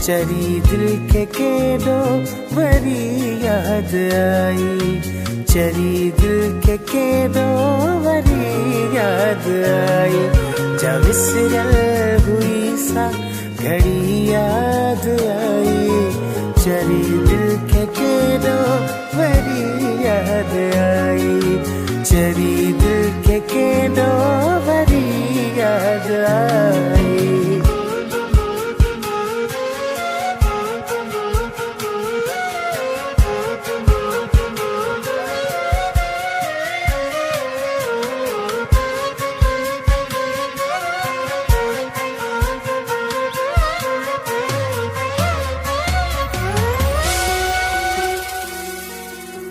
चरी दिल के केडो वरी याद आई, चरी दिल के केडो वरी याद आई। जब विसरल हुई सा घड़ी याद आई, चरी दिल के केडो वरी याद आई, चरी दिल के केडो वरी याद आई।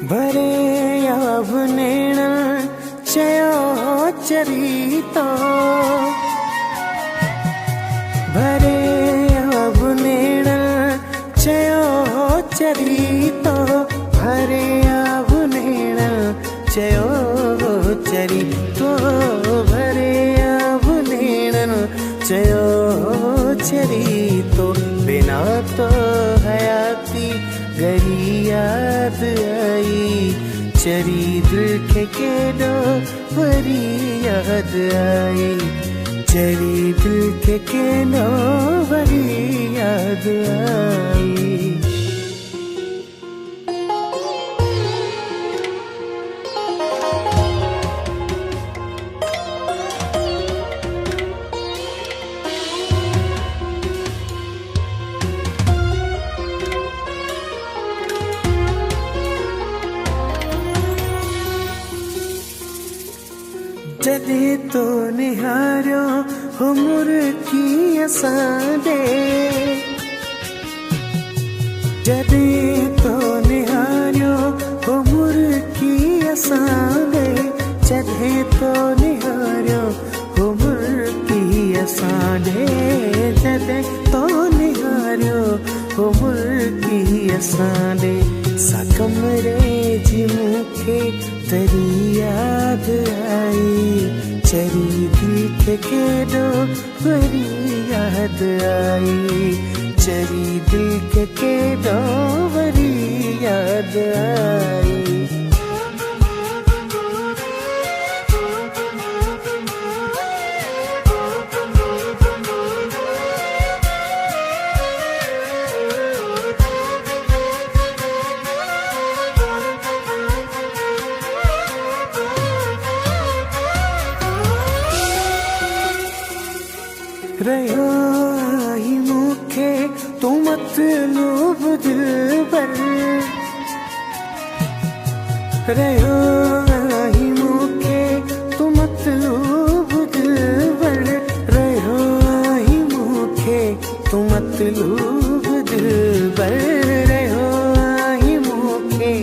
भरे याब नेण चयो चरी तो, भरे याब नेण चयो चरी तो, भरे याब नेण चयो चरी तो, भरे याब नेण चयो चरी तो। बिना तो हयाती गरी याद आई, चरी दिल के केडो वरी याद आई, चरी दिल के केडो वरी याद आई। जदे तो निहारियो हो मुर्की असांडे, जदे तो निहारियो हो मुर्की असांडे, जदे तो निहारियो हो मुर्की असांडे, जदे तो निहारियो हो मुर्की असांडे। सकमरे जी मूंखे तरी याद आई, चरी दिल के केडो वरी याद आई, चरी दिल के केडो वरी याद आई। रहो आई मूंखे तू मतलूब दिलबर, रहो आई मूंखे तू मतलूब दिलबर, रहो आई मूंखे तू मतलूब दिलबर, रहो आई मूंखे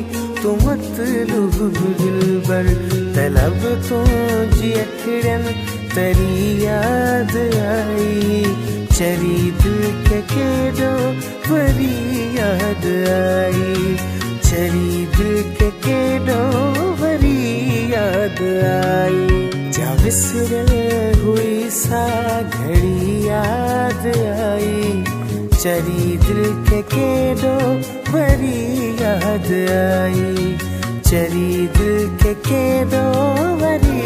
तू मतलूब दिलबर। तलब तो जी अखड़न तरी याद आई, चरी दिल के केडो वरी याद आई, चरी दिल के केडो वरी याद आई। जा विसरल हुई सा घड़ी याद आई, चरी दिल के केडो वरी याद आई, चरी दिल के केडो वरी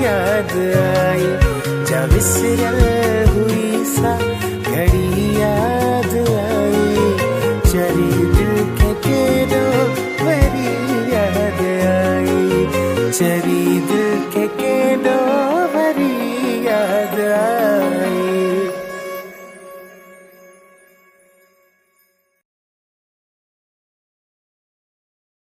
याद आई। जा विसरल हुई सा घड़ी याद आई, चरी दिल के केडो वरी याद आई, चरी